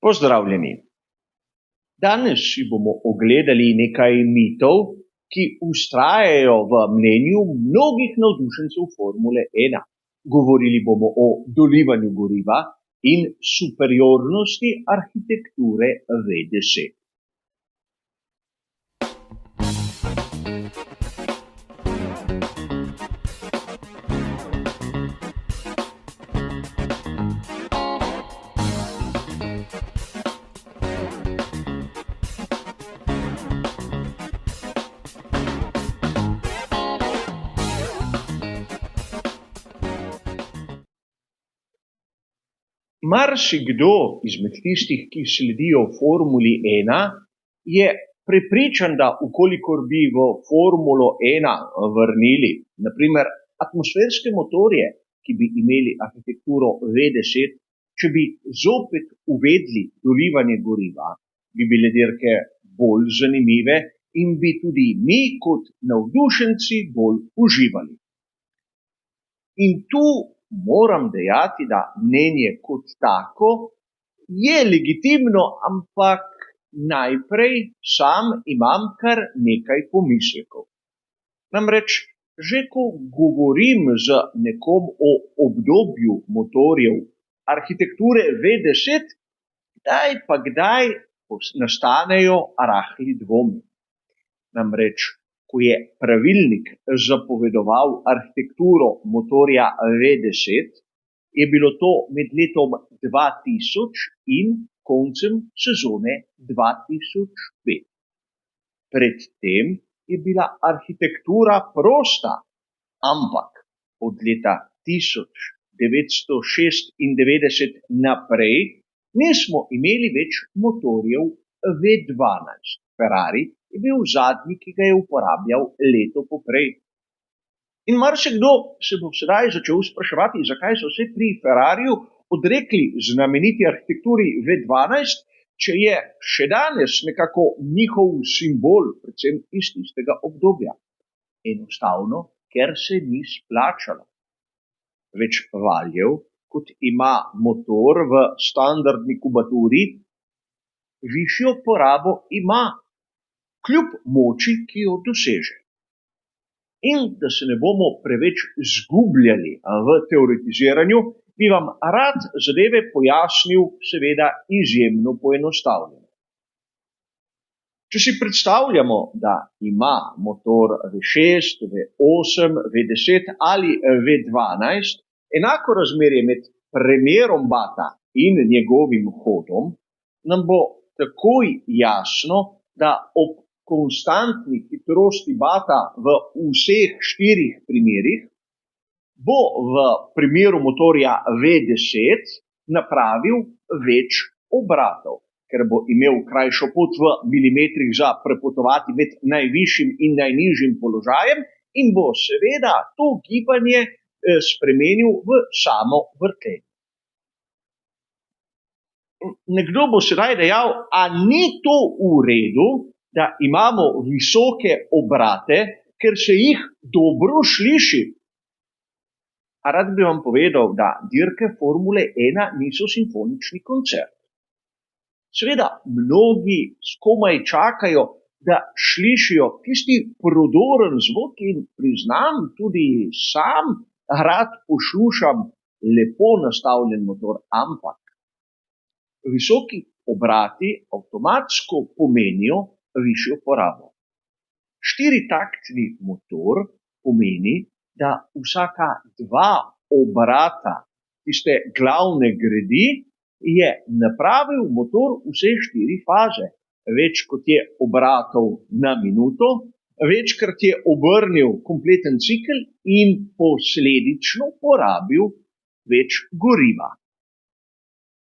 Pozdravljeni. Danes si bomo ogledali nekaj mitov, ki vztrajajo v mnenju mnogih navdušencev Formule 1. Govorili bomo o dolivanju goriva in superiornosti arhitekture V10. Marsikdo izmed tistih, ki sledijo Formuli 1, je prepričan, da v kolikor bi v Formulo 1 vrnili, na primer, atmosferske motorje, ki bi imeli arhitekturo V10, če bi zopet uvedli dolivanje goriva, bi bile dirke bolj zanimive in bi tudi mi kot navdušenci bolj uživali. In tu moram dejati, da mnenje kot tako je legitimno, ampak najprej sam imam kar nekaj pomislekov. Namreč, že ko govorim z nekom o obdobju motorjev arhitekture V10, kdaj pa kdaj nastanejo rahli dvomi. Namreč, ko je pravilnik zapovedoval arhitekturo motorja V10, je bilo to med letom 2000 in koncem sezone 2005. Predtem je bila arhitektura prosta, ampak od leta 1996 naprej nismo imeli več motorjev V12. Ferrari je bil zadnji, ki ga je uporabljal leto poprej. In marsikdo se bo sedaj začel spraševati, zakaj so se pri Ferrariju odrekli znameniti arhitekturi V12, če je še danes nekako njihov simbol, predvsem iz tistega obdobja. Enostavno, ker se ni splačalo. Več valjev, kot ima motor v standardni kubaturi, višjo porabo ima, kljub moči, ki jo doseže. In da se ne bomo preveč zgubljali v teoretiziranju, bi vam rad zadeve pojasnil seveda izjemno poenostavljeno. Če si predstavljamo, da ima motor V6, V8, V10 ali V12 enako razmerje med premerom bata in njegovim hodom, nam bo takoj jasno, da ob konstantni hitrosti bata v vseh 4 primerih bo v primeru motorja V10 napravil več obratov, ker bo imel krajšo pot v milimetrih za prepotovati med najvišjim in najnižjim položajem in bo seveda to gibanje spremenil v samo vrtenje. Nekdo bo sedaj dejal, a ni to v redu, da imamo visoke obrate, ker se jih dobro sliši. A rad bi vam povedal, da dirke Formule 1 niso simfonični koncert. Seveda, mnogi komaj čakajo, da slišijo tisti prodoren zvok in priznam, tudi sam rad poslušam lepo nastavljen motor, ampak visoki obrati avtomatsko pomenijo višjo porabo. 4-taktni motor pomeni, da vsaka 2 obrata tiste glavne gredi je napravil motor vse 4 faze. Več kot je obratov na minuto, večkrat je obrnil kompleten cikel in posledično porabil več goriva.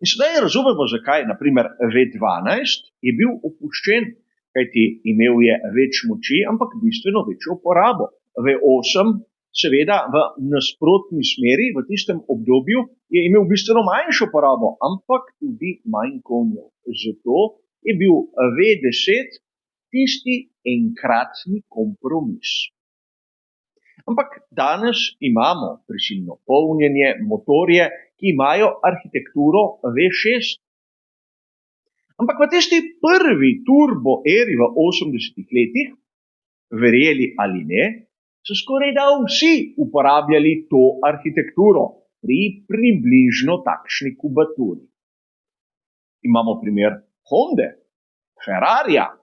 In sedaj razumemo, zakaj naprimer V12 je bil opuščen, kajti imel je več moči, ampak bistveno večjo porabo. V8 seveda v nasprotni smeri v tistem obdobju je imel bistveno manjšo porabo, ampak tudi manj konjev. Zato je bil V10 tisti enkratni kompromis. Ampak danes imamo prisilno polnjenje, motorje, ki imajo arhitekturo V6. Ampak v tisti prvi turbo eri v 80 letih, verjeli ali ne, so skoraj da vsi uporabljali to arhitekturo pri približno takšni kubaturi. Imamo primer Honde, Ferrarija,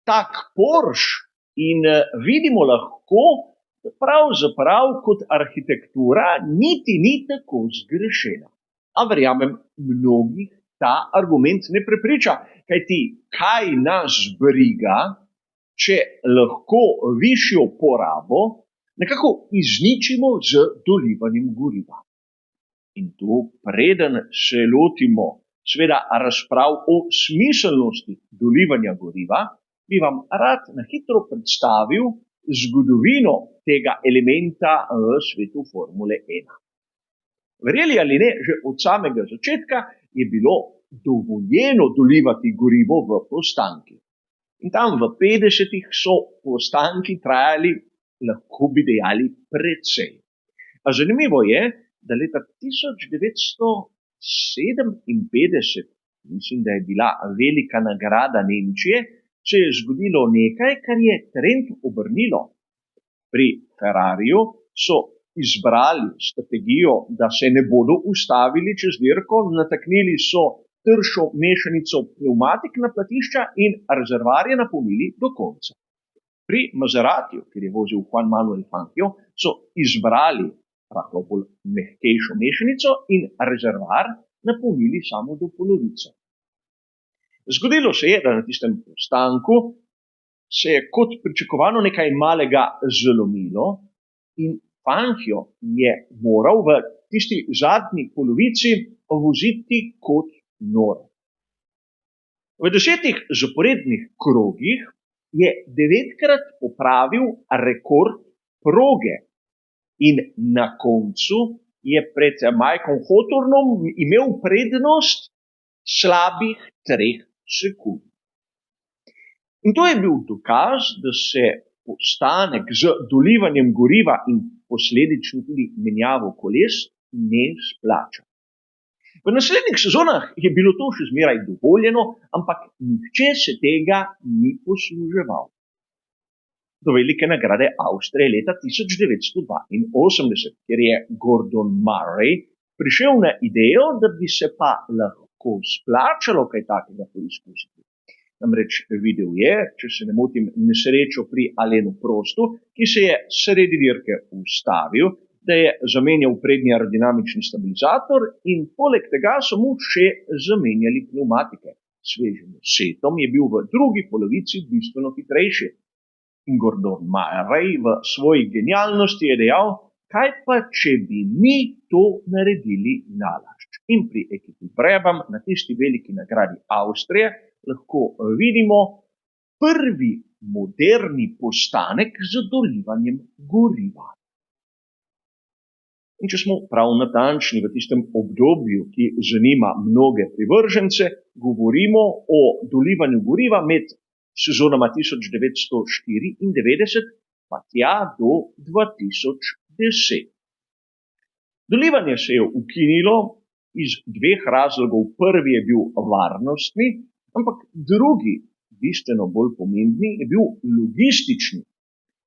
tak Porsche in vidimo lahko, da pravzaprav kot arhitektura niti ni tako zgrešena. A verjamem, mnogih ta argument ne prepriča, kajti kaj nas briga, če lahko višjo porabo nekako izničimo z dolivanjem goriva. In tu, preden se lotimo seveda razprav o smiselnosti dolivanja goriva, bi vam rad na hitro predstavil zgodovino tega elementa v svetu Formule 1. Verjeli ali ne, že od samega začetka je bilo dovoljeno dolivati gorivo v postanki. In tam v 50-ih so postanki trajali, lahko bi dejali, precej. A zanimivo je, da leta 1957, mislim, da je bila velika nagrada Nemčije, se je zgodilo nekaj, kar je trend obrnilo. Pri Ferrariju so izbrali strategijo, da se ne bodo ustavili čez dirko, nataknili so tršo mešanico pneumatik na platišča in rezervoarje napolnili do konca. Pri Maseratiju, kjer je vozil Juan Manuel Fangio, so izbrali rahlo bolj mehkejšo mešanico in rezervoar napolnili samo do polovice. Zgodilo se je, da na tistem postanku se je kot pričakovano nekaj malega zlomilo in Fangio je moral v tisti zadnji polovici voziti kot nor. V 10 zaporednih krogih je 9-krat popravil rekord proge in na koncu je pred Mikeom Hawthornom imel prednost slabih 3 sekund. In to je bil dokaz, da se postanek z dolivanjem goriva in posledično tudi menjavo koles ne splača. V naslednjih sezonah je bilo to še zmeraj dovoljeno, ampak nihče se tega ni posluževal. Do velike nagrade Avstrije leta 1982, kjer je Gordon Murray prišel na idejo, da bi se pa lahko splačalo kaj takega poizkusiti. Namreč videl je, če se ne motim, nesrečo pri Alenu Prostu, ki se je sredi dirke ustavil, da je zamenjal prednji aerodinamični stabilizator in poleg tega so mu še zamenjali pneumatike. Svežim setom je bil v drugi polovici bistveno hitrejši. In Gordon Murray v svoji genialnosti je dejal, kaj pa, če bi mi to naredili nalašč. In pri ekipi Brabham na tisti veliki nagradi Avstrije lahko vidimo prvi moderni postanek z dolivanjem goriva. In če smo prav natančni v tistem obdobju, ki zanima mnoge privržence, govorimo o dolivanju goriva med sezonama 1994 pa tja do 2010. Dolivanje se je ukinilo iz 2 razlogov. Prvi je bil varnostni, ampak drugi, bistveno bolj pomembni, je bil logistični.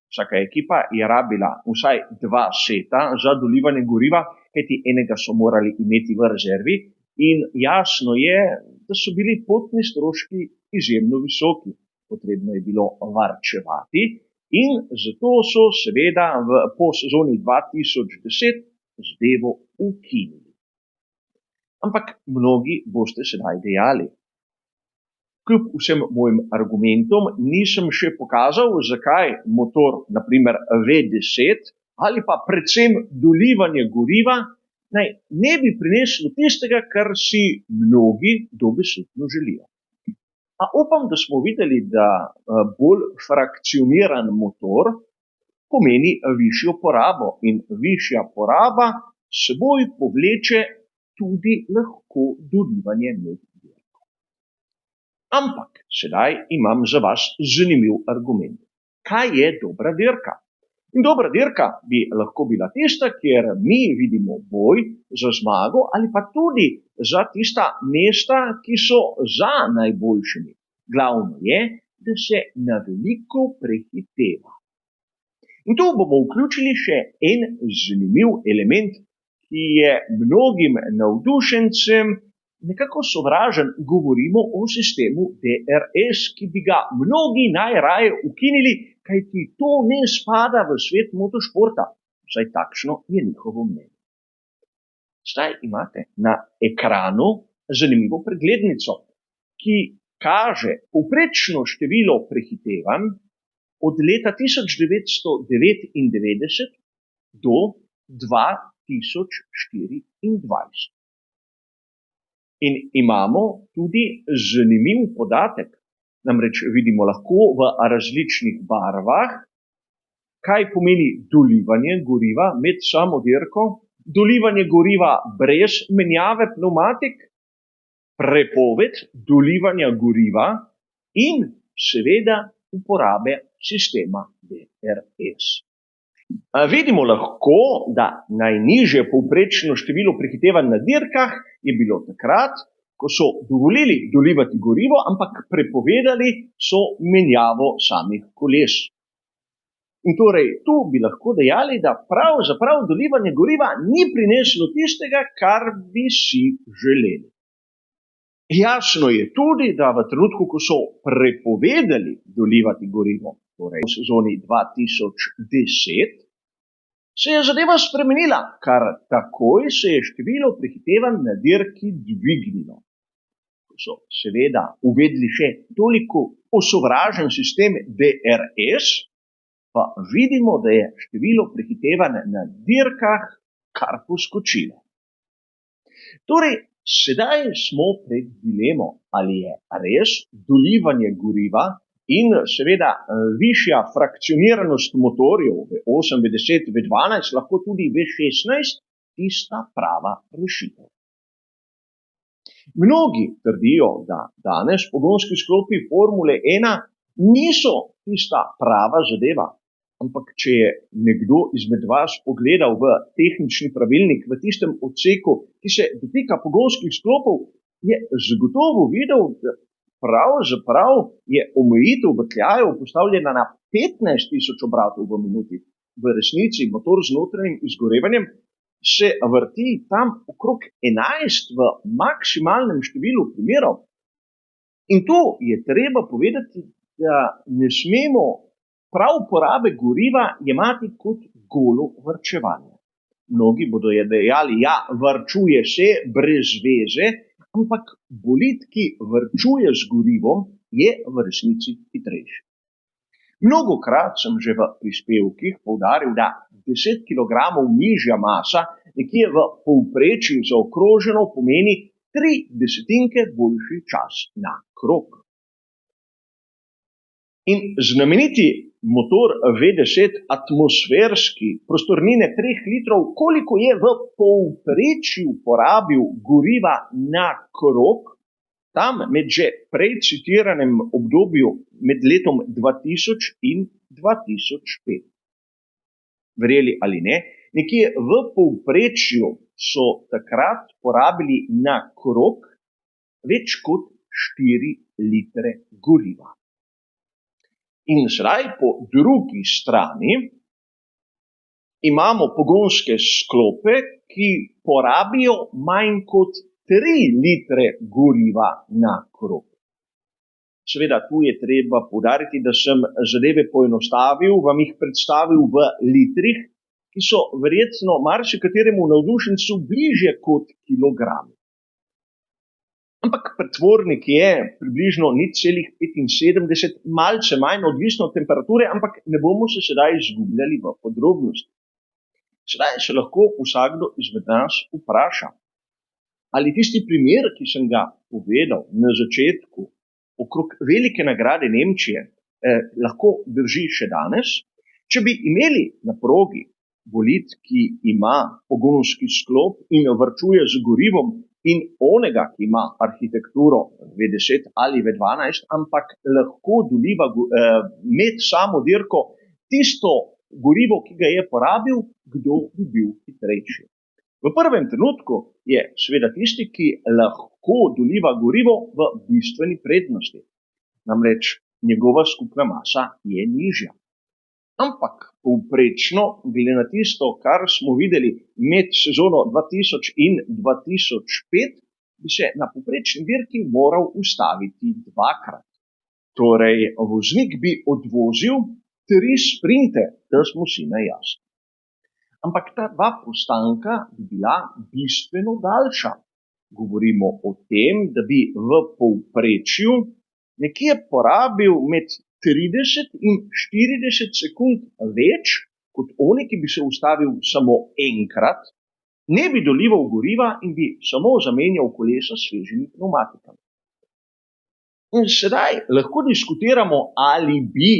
Vsaka ekipa je rabila vsaj 2 seta za dolivanje goriva, kajti enega so morali imeti v rezervi in jasno je, da so bili potni stroški izjemno visoki. Potrebno je bilo varčevati in zato so seveda po sezoni 2010 zadevo ukinili. Ampak mnogi boste sedaj dejali, kljub vsem mojim argumentom nisem še pokazal, zakaj motor, naprimer V10 ali pa predvsem dolivanje goriva, naj ne bi prineslo tistega, kar si mnogi dobesedno želijo. A upam, da smo videli, da bolj frakcioniran motor pomeni višjo porabo in višja poraba seboj povleče tudi lahko dolivanje med. Ampak sedaj imam za vas zanimiv argument. Kaj je dobra dirka? In dobra dirka bi lahko bila tista, kjer mi vidimo boj za zmago ali pa tudi za tista mesta, ki so za najboljšimi. Glavno je, da se na veliko prehiteva. In tu bomo vključili še en zanimiv element, ki je mnogim navdušencem nekako sovražen. Govorimo o sistemu DRS, ki bi ga mnogi najraje ukinili, kajti to ne spada v svet motošporta. Vsaj takšno je njihovo mnenje. Zdaj imate na ekranu zanimivo preglednico, ki kaže povprečno število prehitevanj od leta 1999 do 2024. In imamo tudi zanimiv podatek, namreč vidimo lahko v različnih barvah, kaj pomeni dolivanje goriva med samo dirko, dolivanje goriva brez menjave pnevmatik, prepoved dolivanja goriva in seveda uporabe sistema DRS. Vidimo lahko, da najnižje povprečno število prehitevanj na dirkah je bilo takrat, ko so dovolili dolivati gorivo, ampak prepovedali so menjavo samih koles. In torej, tu bi lahko dejali, da pravzaprav dolivanje goriva ni prineslo tistega, kar bi si želeli. Jasno je tudi, da v trenutku, ko so prepovedali dolivati gorivo, torej v sezoni 2010, se je zadeva spremenila, kar takoj se je število prehitevanj na dirki dvignilo. Ko so seveda uvedli še toliko osovražen sistem DRS, pa vidimo, da je število prehitevanj na dirkah kar poskočilo. Torej, sedaj smo pred dilemo, ali je res dolivanje goriva in seveda višja frakcioniranost motorjev V8, V10, V12, lahko tudi V16, tista prava rešitev. Mnogi trdijo, da danes pogonski sklopi Formule 1 niso tista prava zadeva, ampak če je nekdo izmed vas pogledal v tehnični pravilnik v tistem odseku, ki se dotika pogonskih sklopov, je zagotovo videl, da pravzaprav je omejitev vrtljajev postavljena na 15.000 obratov v minuti. V resnici motor z notranjim izgorevanjem se vrti tam okrog 11 v maksimalnem številu primerov. In tu je treba povedati, da ne smemo prav porabe goriva jemati kot golo varčevanje. Mnogi bodo dejali, ja, varčuje se brez veze, ampak bolid, ki varčuje z gorivom, je v resnici hitrejši. Mnogokrat sem že v prispevkih poudaril, da 10 kg nižja masa nekje v povprečju zaokroženo pomeni 0,3 boljši čas na krog. In znameniti motor V10 atmosferski prostornine 3 litrov, koliko je v povprečju porabil goriva na krog, tam med že prej citiranem obdobju med letom 2000 in 2005. Verjeli ali ne, nekje v povprečju so takrat porabili na krog več kot 4 litre goriva. In zdaj po drugi strani imamo pogonske sklope, ki porabijo manj kot 3 litre goriva na krog. Seveda, tu je treba poudariti, da sem zadeve poenostavil, vam jih predstavil v litrih, ki so verjetno marsikateremu navdušencu bližje kot kilogrami. Ampak pretvornik je približno 0,75, malce manj, odvisno od temperature, ampak ne bomo se sedaj izgubljali v podrobnosti. Sedaj se lahko vsakdo izmed nas vpraša, ali tisti primer, ki sem ga povedal na začetku, okrog velike nagrade Nemčije, lahko drži še danes. Če bi imeli na progi bolid, ki ima pogonski sklop in varčuje z gorivom, in onega, ki ima arhitekturo V10 ali V12, ampak lahko doliva med samo dirko tisto gorivo, ki ga je porabil, kdo bi bil hitrejši. V prvem trenutku je seveda tisti, ki lahko doliva gorivo, v bistveni prednosti. Namreč njegova skupna masa je nižja. Ampak povprečno, glede na tisto, kar smo videli med sezono 2000 in 2005, bi se na povprečni dirki moral ustaviti dvakrat. Torej, voznik bi odvozil 3 sprinte, da smo si na jasni. Ampak ta 2 postanka bi bila bistveno daljša. Govorimo o tem, da bi v povprečju nekje porabil med 30 in 40 sekund več, kot oni, ki bi se ustavil samo enkrat, ne bi dolival goriva in bi samo zamenjal kolesa s svežimi pneumatikami. In sedaj lahko diskutiramo, ali bi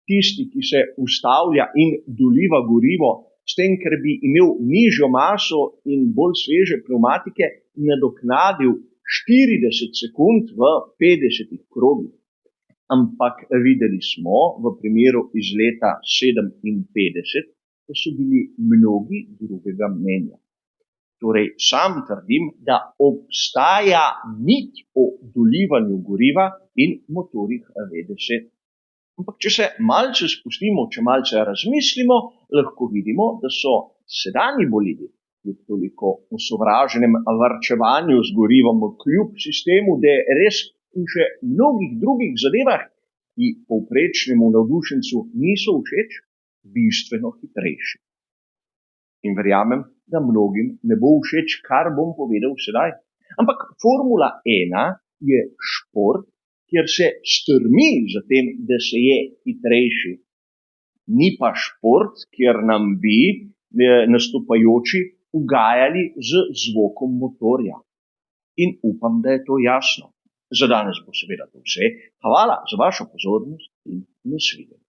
tisti, ki se ustavlja in doliva gorivo, s tem, ker bi imel nižjo maso in bolj sveže pneumatike, nadoknadil 40 sekund v 50 krogih. Ampak videli smo v primeru iz leta 57, da so bili mnogi drugega mnenja. Torej, sam trdim, da obstaja mit o dolivanju goriva in motorjih V10. Ampak če se malce spustimo, če malce razmislimo, lahko vidimo, da so sedanji bolidi, kljub toliko osovraženem varčevanju z gorivom, kljub sistemu DRS in še mnogih drugih zadevah, ki povprečnemu navdušencu niso všeč, bistveno hitrejši. In verjamem, da mnogim ne bo všeč, kar bom povedal sedaj. Ampak Formula 1 je šport, kjer se strmi za tem, da se je hitrejši. Ni pa šport, kjer nam bi nastopajoči ugajali z zvokom motorja. In upam, da je to jasno. Za danes bo seveda to vse. Hvala za vašo pozornost in nasvidenje.